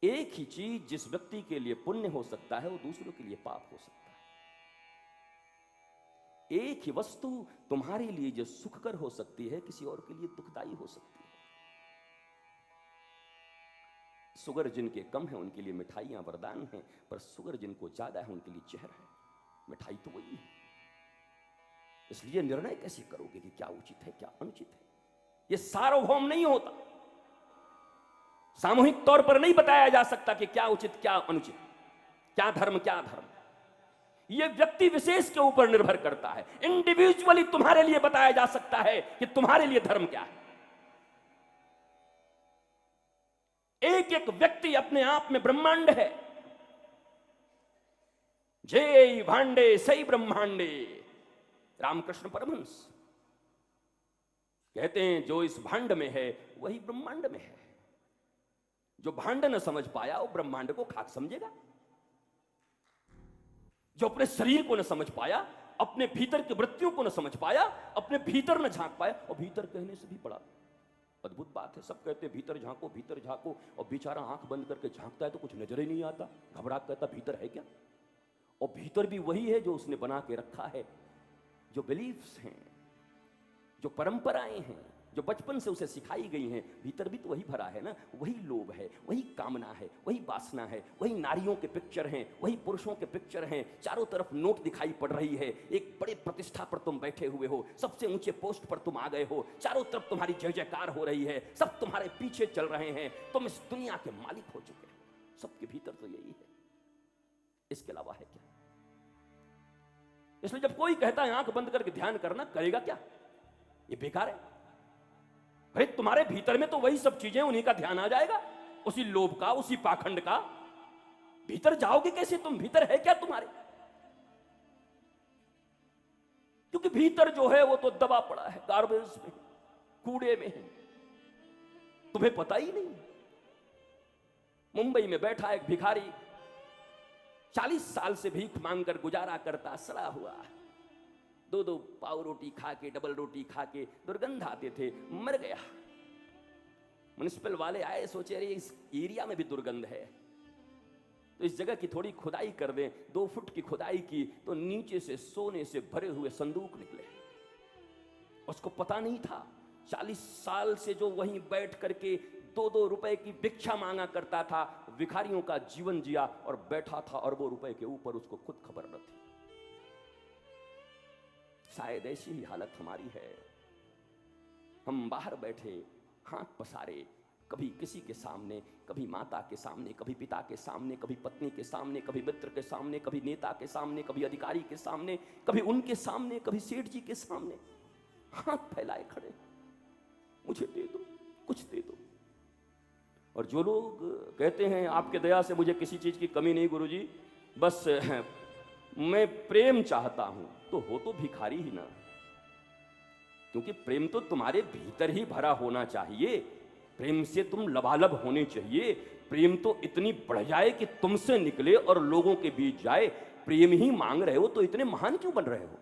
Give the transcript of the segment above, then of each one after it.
एक ही चीज जिस व्यक्ति के लिए पुण्य हो सकता है वो दूसरों के लिए पाप हो सकता है। एक ही वस्तु तुम्हारे लिए जो सुखकर हो सकती है किसी और के लिए दुखदाई हो सकती है। शुगर जिनके कम है उनके लिए मिठाइयां वरदान हैं, पर शुगर जिनको ज्यादा है उनके लिए जहर है। मिठाई तो वही है। इसलिए निर्णय कैसे करोगे कि क्या उचित है क्या अनुचित है? यह सार्वभौम नहीं होता। सामूहिक तौर पर नहीं बताया जा सकता कि क्या उचित क्या अनुचित, क्या धर्म क्या धर्म। यह व्यक्ति विशेष के ऊपर निर्भर करता है। इंडिविजुअली तुम्हारे लिए बताया जा सकता है कि तुम्हारे लिए धर्म क्या है। एक एक व्यक्ति अपने आप में ब्रह्मांड है। जय भांडे सई ब्रह्मांडे। रामकृष्ण परमहंस कहते हैं जो इस भांड में है वही ब्रह्मांड में है। जो भांड न समझ पाया वो ब्रह्मांड को खाक समझेगा। जो अपने शरीर को न समझ पाया, अपने भीतर की वृत्तियों को न समझ पाया, अपने भीतर न झांक पाया, और भीतर कहने से भी बड़ा अद्भुत बात है। सब कहते हैं भीतर झांको, और बेचारा आंख बंद करके झांकता है तो कुछ नजर ही नहीं आता। घबरा कहता भीतर है क्या? और भीतर भी वही है जो उसने बना के रखा है। जो बिलीफ्स हैं, जो परंपराएं हैं, जो बचपन से उसे सिखाई गई हैं, भीतर भी तो वही भरा है ना। वही लोभ है, वही कामना है, वही वासना है, वही नारियों के पिक्चर हैं, वही पुरुषों के पिक्चर हैं। चारों तरफ नोट दिखाई पड़ रही है। एक बड़े प्रतिष्ठा पर तुम बैठे हुए हो, सबसे ऊंचे पोस्ट पर तुम आ गए हो, चारों तरफ तुम्हारी जय जयकार हो रही है, सब तुम्हारे पीछे चल रहे हैं, तुम इस दुनिया के मालिक हो चुके हो। सबके भीतर तो यही है, इसके अलावा है क्या? इसलिए जब कोई कहता है आंख बंद करके ध्यान करना, करेगा क्या? ये बेकार है। अरे तुम्हारे भीतर में तो वही सब चीजें, उन्हीं का ध्यान आ जाएगा, उसी लोभ का, उसी पाखंड का। भीतर जाओगे कैसे तुम? भीतर है क्या तुम्हारे? क्योंकि भीतर जो है वो तो दबा पड़ा है, गार्बेज में, कूड़े में है, तुम्हें पता ही नहीं। मुंबई में बैठा एक भिखारी 40 साल से भीख मांगकर गुजारा करता, सड़ा हुआ, दो पाव रोटी खा के, डबल रोटी खा के दुर्गंध आते थे, मर गया। म्युनिसिपल वाले आए, सोचे अरे इस एरिया में भी दुर्गंध है तो इस जगह की थोड़ी खुदाई कर दें। 2 फुट की खुदाई की तो नीचे से सोने से भरे हुए संदूक निकले। उसको पता नहीं था 40 साल से जो वहीं बैठ करके 2-2 रुपए की भिक्षा मांगा करता था, भिखारियों का जीवन जिया और बैठा था अरबों रुपए के ऊपर, उसको खुद खबर न थी। शायद ऐसी ही हालत हमारी है। हम बाहर बैठे, हाथ पसारे, कभी किसी के सामने, कभी माता के सामने, कभी पिता के सामने, कभी पत्नी के सामने, कभी मित्र के सामने, कभी नेता के सामने, कभी अधिकारी के सामने, कभी उनके सामने, कभी सेठ जी के सामने, हाथ फैलाए खड़े, मुझे दे दो, कुछ दे दो। और जो लोग कहते हैं आपके दया से मुझे किसी चीज की कमी नहीं गुरुजी, बस मैं प्रेम चाहता हूं, तो हो तो भिखारी ही ना। क्योंकि प्रेम तो तुम्हारे भीतर ही भरा होना चाहिए। प्रेम से तुम लबालब होने चाहिए। प्रेम तो इतनी बढ़ जाए कि तुमसे निकले और लोगों के बीच जाए। प्रेम ही मांग रहे हो तो इतने महान क्यों बन रहे हो?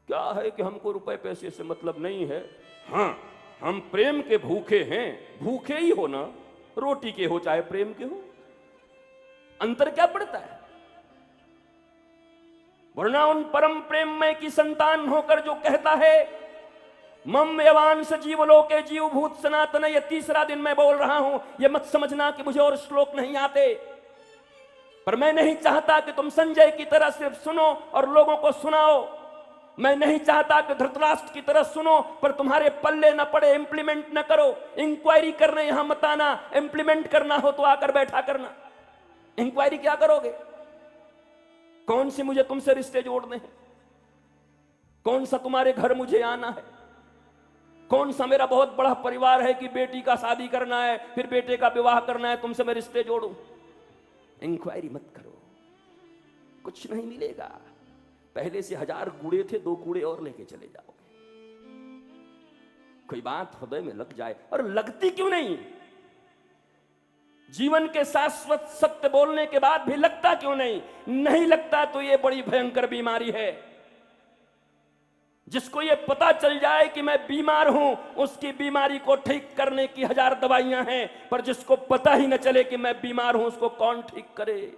क्या है कि हमको रुपए पैसे से मतलब नहीं है। हाँ, हम प्रेम के भूखे हैं। भूखे ही हो ना, रोटी के हो चाहे प्रेम के हो, अंतर क्या पड़ता है? वरना उन परम प्रेममय की संतान होकर जो कहता है मम यवांश जीवलोके जीवभूत सनातन, ये 3रा दिन मैं बोल रहा हूं। ये मत समझना कि मुझे और श्लोक नहीं आते, पर मैं नहीं चाहता कि तुम संजय की तरह सिर्फ सुनो और लोगों को सुनाओ। मैं नहीं चाहता कि धृतराष्ट्र की तरह सुनो पर तुम्हारे पल्ले न पड़े, इंप्लीमेंट न करो। इंक्वायरी करने यहां मत आना, इंप्लीमेंट करना हो तो आकर बैठा करना। इंक्वायरी क्या करोगे? कौन से मुझे तुमसे रिश्ते जोड़ने हैं? कौन सा तुम्हारे घर मुझे आना है? कौन सा मेरा बहुत बड़ा परिवार है कि बेटी का शादी करना है, फिर बेटे का विवाह करना है, तुमसे मैं रिश्ते जोड़ूं? इंक्वायरी मत करो, कुछ नहीं मिलेगा। पहले से 1000 कूड़े थे, 2 कूड़े और लेके चले जाओगे। कोई बात हृदय में लग जाए, और लगती क्यों नहीं? जीवन के शाश्वत सत्य बोलने के बाद भी लगता क्यों नहीं? नहीं लगता तो ये बड़ी भयंकर बीमारी है। जिसको ये पता चल जाए कि मैं बीमार हूं, उसकी बीमारी को ठीक करने की 1000 दवाइयां हैं, पर जिसको पता ही न चले कि मैं बीमार हूं, उसको कौन ठीक करे।